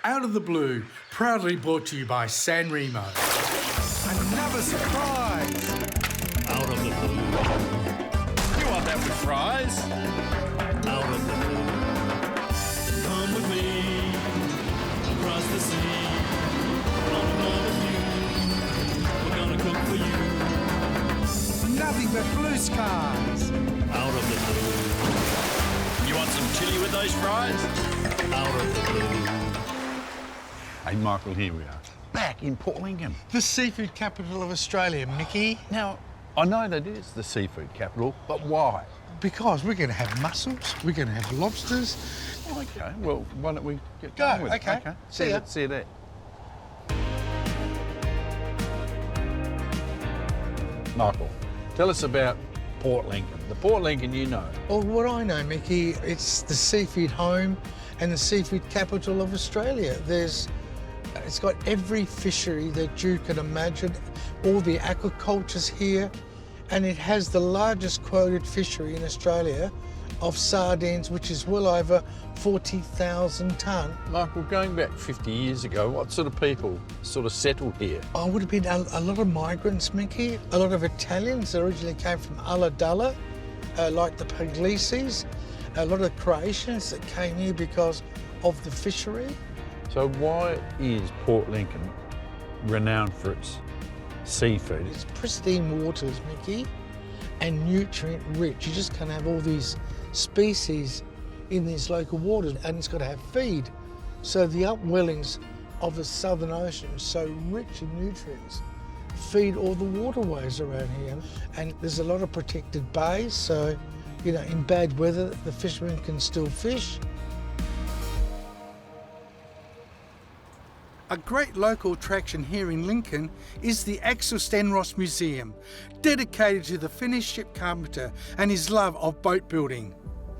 Out of the Blue, proudly brought to you by San Remo. Another surprise! Out of the blue. You want that with fries? Out of the blue. Come with me across the sea. On another view. We're gonna cook for you. Nothing but blue skies! Out of the blue. You want some chili with those fries? Out of the blue. Hey, Michael, here we are. Back in Port Lincoln. The seafood capital of Australia, Mickey. Now, I know that is the seafood capital, but why? Because we're going to have mussels, we're going to have lobsters. Okay, well, why don't we get Go, going with okay. it? See ya. See you there. Michael, tell us about Port Lincoln. The Port Lincoln you know. Well, what I know, Mickey, it's the seafood home and the seafood capital of Australia. It's got every fishery that you can imagine, all the aquaculture's here, and it has the largest quoted fishery in Australia of sardines, which is well over 40,000 tonne. Michael, going back 50 years ago, what sort of people sort of settled here? I would have been a lot of migrants, Mickey, a lot of Italians that originally came from Ulladulla, like the Pugliese, a lot of Croatians that came here because of the fishery. So why is Port Lincoln renowned for its seafood? It's pristine waters, Mickey, and nutrient rich. You just can't have all these species in these local waters, and it's got to have feed. So the upwellings of the Southern Ocean, so rich in nutrients, feed all the waterways around here. And there's a lot of protected bays, so, you know, in bad weather, the fishermen can still fish. A great local attraction here in Lincoln is the Axos Stenros Museum, dedicated to the Finnish ship carpenter and his love of boat building.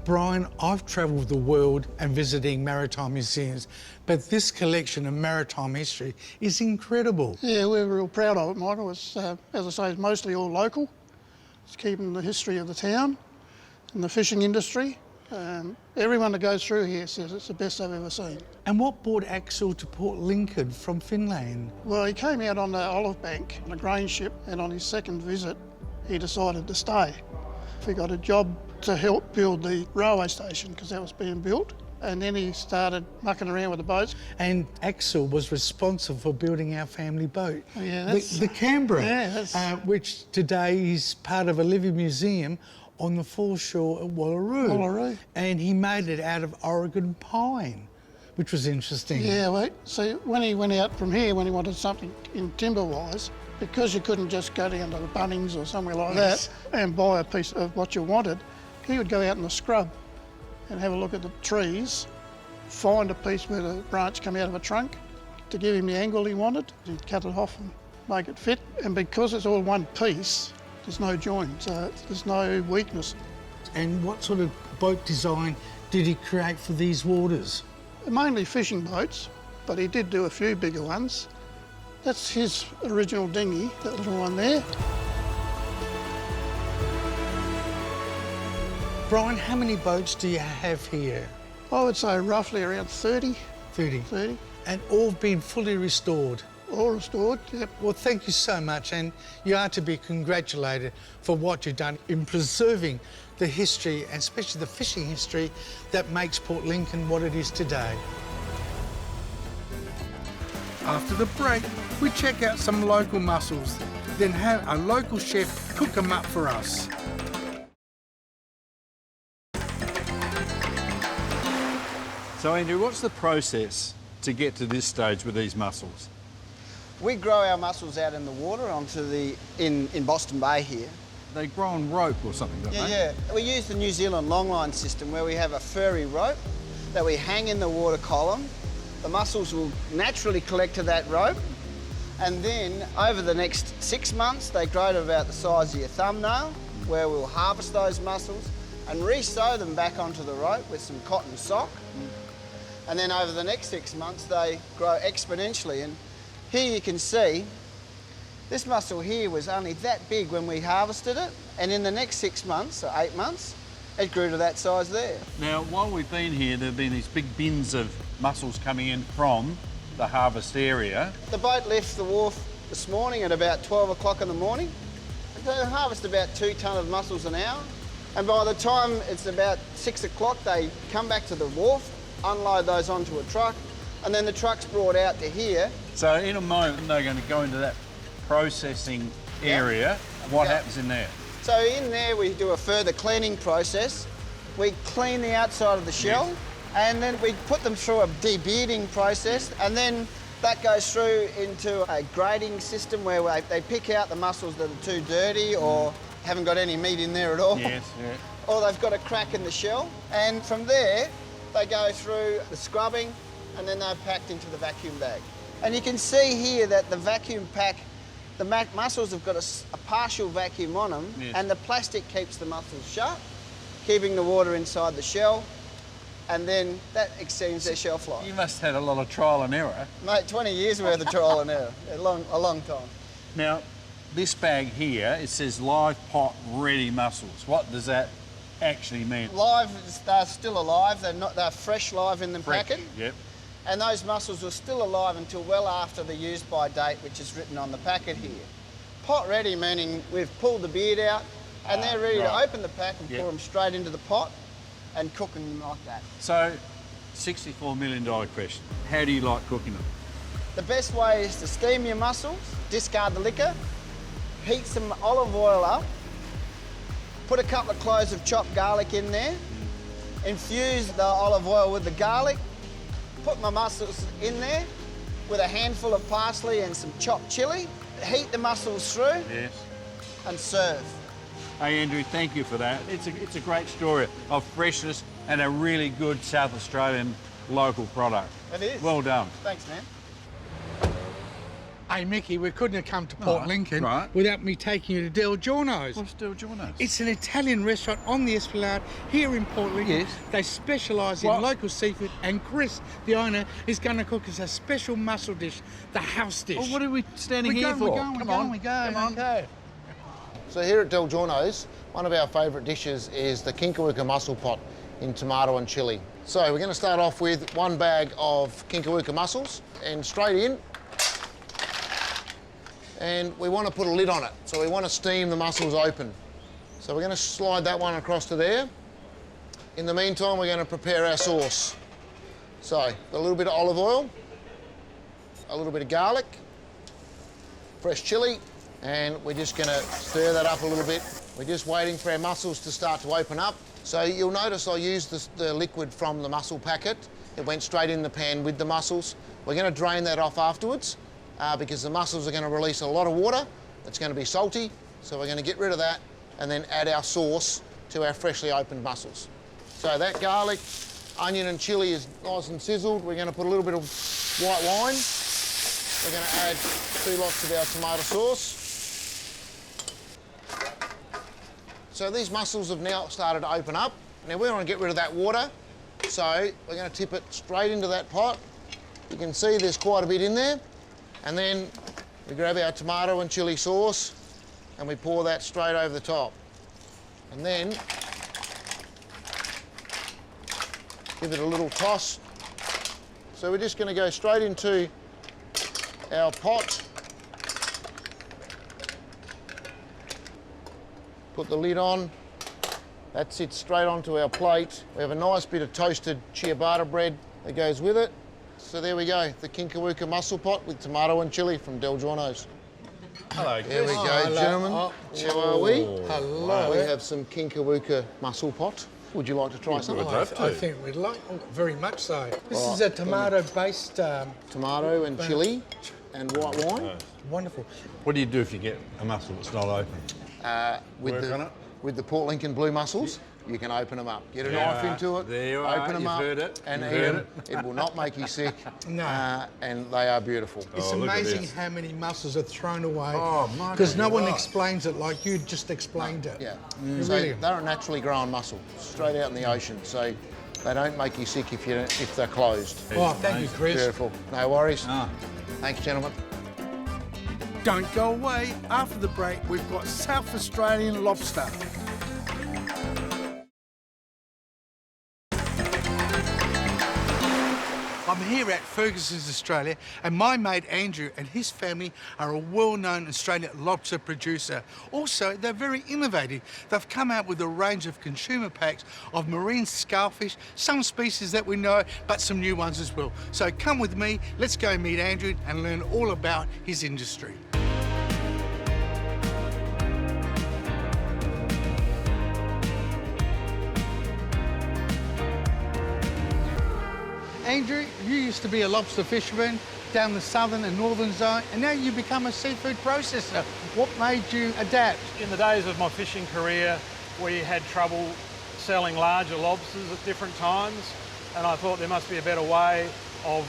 Brian, I've travelled the world and visiting maritime museums, but this collection of maritime history is incredible. Yeah, we're real proud of it, Michael. It's, as I say, it's mostly all local. It's keeping the history of the town and the fishing industry. Everyone that goes through here says it's the best they've ever seen. And what brought Axel to Port Lincoln from Finland? Well, he came out on the Olive Bank on a grain ship, and on his second visit, he decided to stay. He got a job to help build the railway station because that was being built. And then he started mucking around with the boats. And Axel was responsible for building our family boat. Oh, yeah, that's... The Canberra, Yeah, which today is part of a living museum on the foreshore at Wallaroo. Wallaroo. And he made it out of Oregon pine, which was interesting. Yeah, wait. So when he went out from here, when he wanted something in timber-wise, because you couldn't just go down to the Bunnings or somewhere like that and buy a piece of what you wanted, he would go out in the scrub and have a look at the trees, find a piece where the branch come out of a trunk to give him the angle he wanted. He'd cut it off and make it fit. And because it's all one piece, there's no joint, so there's no weakness. And what sort of boat design did he create for these waters? Mainly fishing boats, but he did do a few bigger ones. That's his original dinghy, that little one there. Brian, how many boats do you have here? I would say roughly around 30. 30. And all been fully restored? All restored, yep. Well, thank you so much, and you are to be congratulated for what you've done in preserving the history, and especially the fishing history, that makes Port Lincoln what it is today. After the break, we check out some local mussels, then have a local chef cook them up for us. So, Andrew, what's the process to get to this stage with these mussels? We grow our mussels out in the water in Boston Bay here. They grow on rope or something, don't they? Yeah. We use the New Zealand longline system where we have a furry rope that we hang in the water column. The mussels will naturally collect to that rope, and then over the next 6 months they grow to about the size of your thumbnail, where we'll harvest those mussels and re-sew them back onto the rope with some cotton sock. And then over the next 6 months they grow exponentially. And here you can see this mussel here was only that big when we harvested it, and in the next 6 months or 8 months it grew to that size there. Now, while we've been here, there have been these big bins of mussels coming in from the harvest area. The boat left the wharf this morning at about 12 o'clock in the morning. They harvest about 2 tonne of mussels an hour. And by the time it's about 6 o'clock, they come back to the wharf, unload those onto a truck, and then the truck's brought out to here. So in a moment, they're going to go into that processing area. What happens in there? So in there, we do a further cleaning process. We clean the outside of the shell, and then we put them through a debearding process, and then that goes through into a grading system where they pick out the mussels that are too dirty or haven't got any meat in there at all. Yes, yeah. Or they've got a crack in the shell. And from there, they go through the scrubbing, and then they're packed into the vacuum bag. And you can see here that the vacuum pack, the mussels have got a partial vacuum on them, and the plastic keeps the mussels shut, keeping the water inside the shell, and then that extends their shelf life. You must have had a lot of trial and error. Mate, 20 years worth of trial and error, a long time. Now, this bag here, it says live pot ready mussels. What does that actually mean? Live, they're still alive, they're fresh live in the packet. Yep. And those mussels were still alive until well after the use by date, which is written on the packet here. Pot ready, meaning we've pulled the beard out and they're ready to open the pack and pour them straight into the pot and cooking them like that. So, $64 million question. How do you like cooking them? The best way is to steam your mussels, discard the liquor, heat some olive oil up, put a couple of cloves of chopped garlic in there, infuse the olive oil with the garlic, put my mussels in there with a handful of parsley and some chopped chilli, heat the mussels through and serve. Hey Andrew, thank you for that. It's a great story of freshness and a really good South Australian local product. It is. Well done. Thanks, man. Hey Mickey, we couldn't have come to Port Lincoln without me taking you to Deljo's. What's Deljo's? It's an Italian restaurant on the Esplanade here in Port Lincoln. Yes. They specialise in local seafood, and Kris, the owner, is going to cook us a special mussel dish, the house dish. Well, what are we standing here for? Come on. Okay. So here at Deljo's, one of our favourite dishes is the Kinkawuka mussel pot in tomato and chilli. So we're going to start off with 1 bag of Kinkawuka mussels and straight in. And we want to put a lid on it, so we want to steam the mussels open. So we're going to slide that one across to there. In the meantime, we're going to prepare our sauce. So, a little bit of olive oil, a little bit of garlic, fresh chilli, and we're just going to stir that up a little bit. We're just waiting for our mussels to start to open up. So you'll notice I used the liquid from the mussel packet. It went straight in the pan with the mussels. We're going to drain that off afterwards. Because the mussels are going to release a lot of water. It's going to be salty, so we're going to get rid of that and then add our sauce to our freshly opened mussels. So that garlic, onion and chilli is nice and sizzled. We're going to put a little bit of white wine. We're going to add 2 lots of our tomato sauce. So these mussels have now started to open up. Now we want to get rid of that water, so we're going to tip it straight into that pot. You can see there's quite a bit in there. And then we grab our tomato and chilli sauce and we pour that straight over the top. And then give it a little toss. So we're just going to go straight into our pot. Put the lid on. That sits straight onto our plate. We have a nice bit of toasted ciabatta bread that goes with it. So there we go, the Kinkawuka mussel pot with tomato and chilli from Deljo's. Hello, There we go, gentlemen. How are we? Hello. We have some Kinkawuka mussel pot. Would you like to try some? I think we'd like, very much so. This is a tomato-based... tomato and chilli and white wine. Wonderful. What do you do if you get a mussel that's not open? With the Port Lincoln blue mussels, you can open them up. Get a knife into it, there you open them up, heard it. and eat them. It will not make you sick. No. And they are beautiful. It's look at amazing this. how many mussels are thrown away. Oh, my because no one God. explains it like you just explained it. Yeah. They're So really- they're a naturally grown mussel, straight out in the ocean. So they don't make you sick if they're closed. Oh, thank you, Kris. Beautiful. No worries. Thanks, gentlemen. Don't go away. After the break, we've got South Australian lobster. I'm here at Fergusons Australia, and my mate Andrew and his family are a well-known Australian lobster producer. Also, they're very innovative. They've come out with a range of consumer packs of marine scalefish, some species that we know, but some new ones as well. So come with me, let's go meet Andrew and learn all about his industry. Andrew, you used to be a lobster fisherman down the southern and northern zone, and now you become a seafood processor. What made you adapt? In the days of my fishing career, we had trouble selling larger lobsters at different times, and I thought there must be a better way of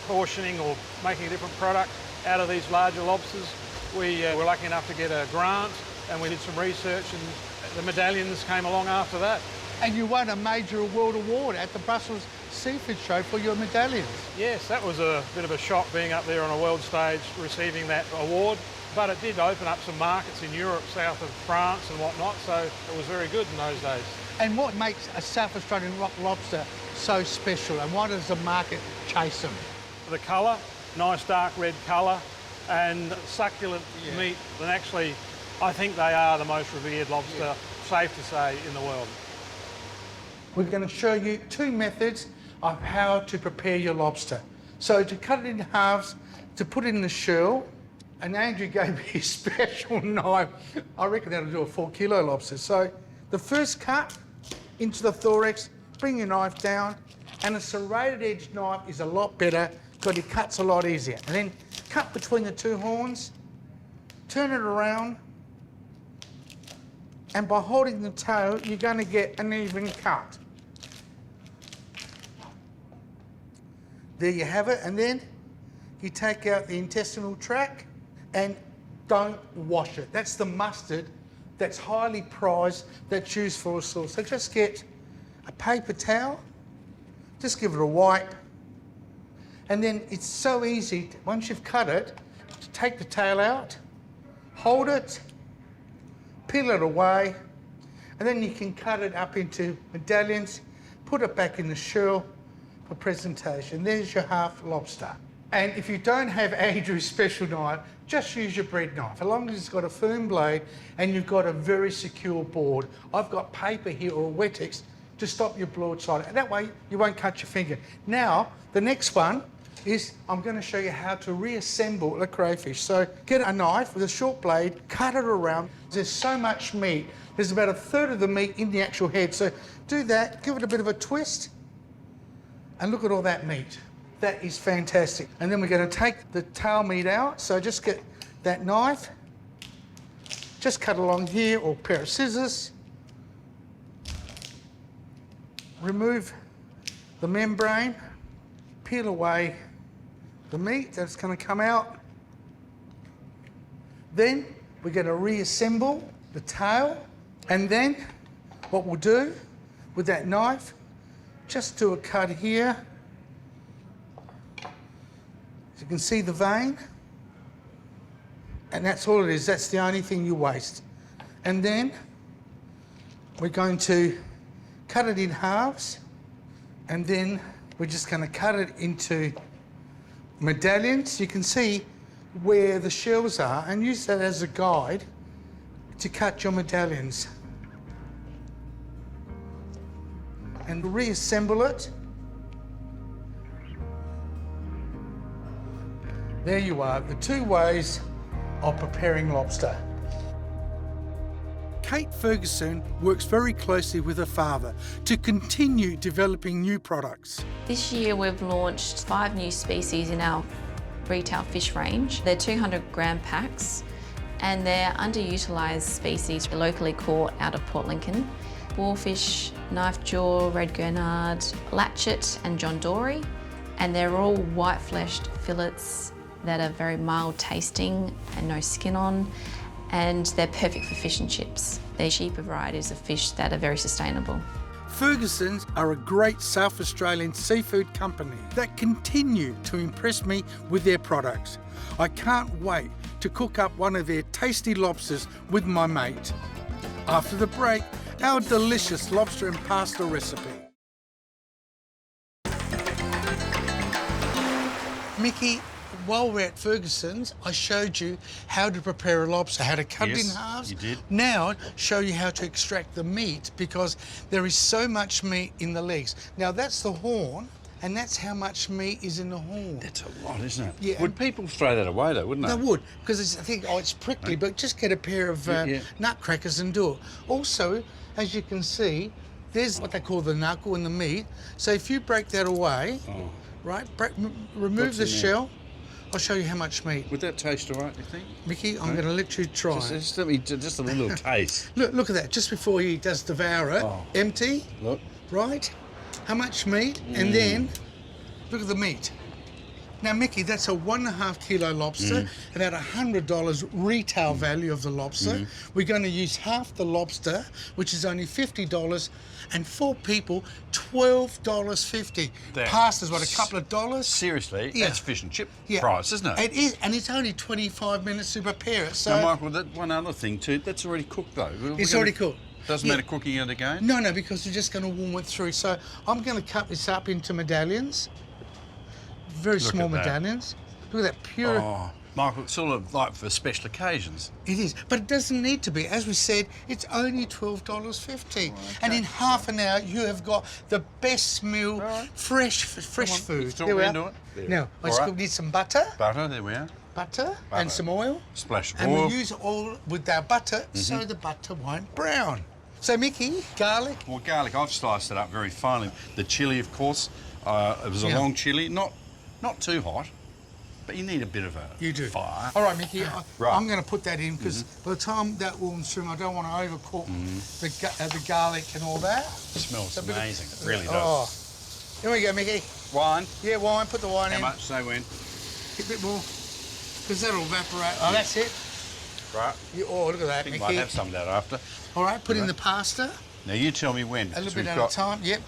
portioning or making a different product out of these larger lobsters. We were lucky enough to get a grant, and we did some research, and the medallions came along after that. And you won a major world award at the Brussels Seafood Show for your medallions. Yes, that was a bit of a shock being up there on a world stage receiving that award, but it did open up some markets in Europe, south of France and whatnot, so it was very good in those days. And what makes a South Australian rock lobster so special, and why does the market chase them? The colour, nice dark red colour, and succulent meat, and actually I think they are the most revered lobster, safe to say, in the world. We're going to show you two methods of how to prepare your lobster. So to cut it in halves, to put it in the shell, and Andrew gave me a special knife. I reckon that'll do a 4 kilo lobster. So the first cut into the thorax, bring your knife down, and a serrated edge knife is a lot better because it cuts a lot easier. And then cut between the two horns, turn it around, and by holding the tail, you're going to get an even cut. There you have it, and then you take out the intestinal tract and don't wash it. That's the mustard that's highly prized, that's used for a sauce. So just get a paper towel, just give it a wipe, and then it's so easy, once you've cut it, to take the tail out, hold it, peel it away, and then you can cut it up into medallions, put it back in the shell for presentation. There's your half lobster. And if you don't have Andrew's special knife, just use your bread knife. As long as it's got a firm blade and you've got a very secure board. I've got paper here or Wettex to stop your broadside. And that way you won't cut your finger. Now, the next one is I'm going to show you how to reassemble the crayfish. So get a knife with a short blade, cut it around. There's so much meat. There's about a third of the meat in the actual head. So do that, give it a bit of a twist, and look at all that meat. That is fantastic. And then we're going to take the tail meat out. So just get that knife, just cut along here, or a pair of scissors. Remove the membrane, peel away the meat that's going to come out. Then we're going to reassemble the tail, and then what we'll do with that knife, just do a cut here. As you can see the vein, and that's all it is. That's the only thing you waste. And then we're going to cut it in halves, and then we're just going to cut it into medallions. You can see where the shells are, and use that as a guide to cut your medallions. And reassemble it. There you are, the two ways of preparing lobster. Kate Ferguson works very closely with her father to continue developing new products. This year we've launched 5 new species in our retail fish range. They're 200 gram packs, and they're underutilised species locally caught out of Port Lincoln. Boarfish, knife jaw, red gurnard, latchet and John Dory, and they're all white-fleshed fillets that are very mild tasting and no skin on, and they're perfect for fish and chips. They're cheaper varieties of fish that are very sustainable. Fergusons are a great South Australian seafood company that continue to impress me with their products. I can't wait to cook up one of their tasty lobsters with my mate. After the break, our delicious lobster and pasta recipe. Mickey, while we're at Fergusons, I showed you how to prepare a lobster, how to cut it in Yes, halves. you did. Now, show you how to extract the meat, because there is so much meat in the legs. Now, that's the horn, and that's how much meat is in the horn. That's a lot, isn't it? Yeah, Would and- people throw that away though, wouldn't they? They would, because I think, oh, it's prickly, but just get a pair of Yeah. nutcrackers and do it. Also, as you can see, there's what they call the knuckle and the meat. So if you break that away, right, remove What's the in there? shell, I'll show you how much meat. Would that taste all right, you think? Mickey, I'm going to let you try. Just let me, just a little taste. Look at that, just before he does devour it, Oh. empty, Look. right? How much meat? And then, look at the meat. Now, Mickey, that's a 1.5 kilo lobster, about $100 retail value of the lobster. We're going to use half the lobster, which is only $50, and 4 people, $12.50. That- Pasta's what, a couple of dollars? Seriously, Yeah. that's fish and chip Yeah. price, isn't it? It is, and it's only 25 minutes to prepare it. So Now, Michael, that one other thing too, that's already cooked though. it's already cooked. Doesn't Yeah. matter cooking it again? No, because we're just going to warm it through. So I'm going to cut this up into medallions, very Look small at that. medallions. Look at that pure. Oh, Michael, it's sort of like for special occasions. It is, but it doesn't need to be. As we said, it's only $12.50, and in half an hour you have got the best meal, fresh food. Let's talk There we into are. it. There. Now, I All right. need some butter, Butter, there we are. and Butter. some oil, Splash of and oil. we use oil with our butter so the butter won't brown. So, Mickey, garlic. Well, garlic, I've sliced it up very finely. The chilli, of course, it was a Yeah. long chilli, not too hot, but you need a bit of a You do. fire. All right, Mickey, Right. I'm going to put that in because by the time that warms through, I don't want to overcook the garlic and all that. It smells A bit of- amazing, it really Oh. does. Here we go, Mickey. Wine, Yeah, wine, put the wine how in. much, say when? A bit more, because that'll evaporate. Oh, that's it. Right, Oh, look at that, I think Mickey. might have some of that after. All right, put in the pasta, Now you tell me when. a 'cause little we've bit at got- a time. Yep.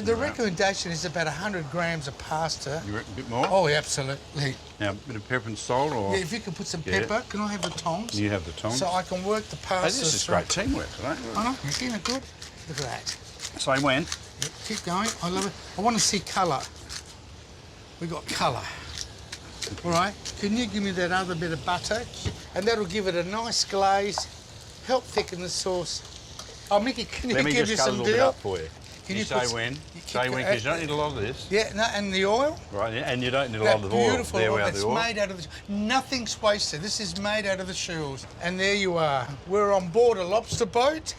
The recommendation is about 100 grams of pasta. You reckon a bit more? Oh, absolutely. Now, a bit of pepper and salt, or Yeah, if you can put some Yeah. pepper. Can I have the tongs? you have the tongs. So I can work the Hey, pasta this is through. great teamwork, right? I know, you seen it good? Look at that. Say when. Yep, keep going. I love it. I want to see colour. We got colour. All right. Can you give me that other bit of butter? And that'll give it a nice glaze, help thicken the sauce. Oh, Mickey, can you Let me give just you cut a some little bit deal? up for you. Can you you say put- when? you Say keep when, go- because you don't need a lot of this. Yeah, no, and the oil. Right, and you don't need a That lot of oil. beautiful There oil we are, that's the oil. made out of the... Nothing's wasted. This is made out of the shells. And there you are. We're on board a lobster boat.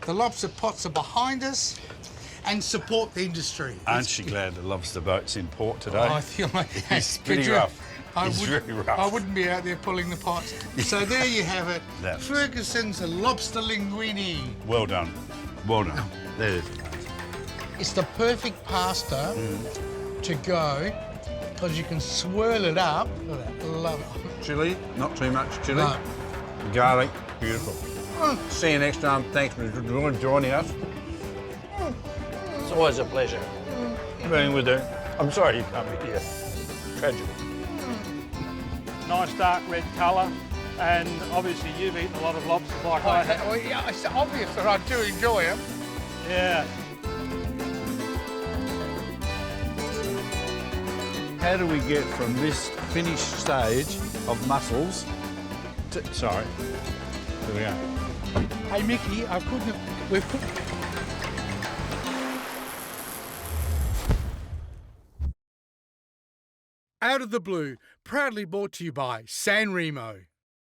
The lobster pots are behind us. And support the industry. Aren't you glad the lobster boat's in port today? Oh, I feel like It's Could pretty you- rough. I It's would- really rough. I wouldn't be out there pulling the pots. So there you have it. That- Ferguson's lobster linguine. Well done. Well done. There it is. It's the perfect pasta to go because you can swirl it up. Look at that. Love it. Chilli, not too much chilli. No. Garlic, beautiful. See you next time. Thanks for joining us. It's always a pleasure being with you. I'm sorry you come here. Tragic. Nice dark red colour, and obviously you've eaten a lot of lobsters like I have. Well, yeah, it's obvious that I do enjoy them. Yeah. How do we get from this finished stage of mussels to... Sorry. There we go. Hey, Mickey, I couldn't have... We've put... Out of the Blue, proudly brought to you by San Remo.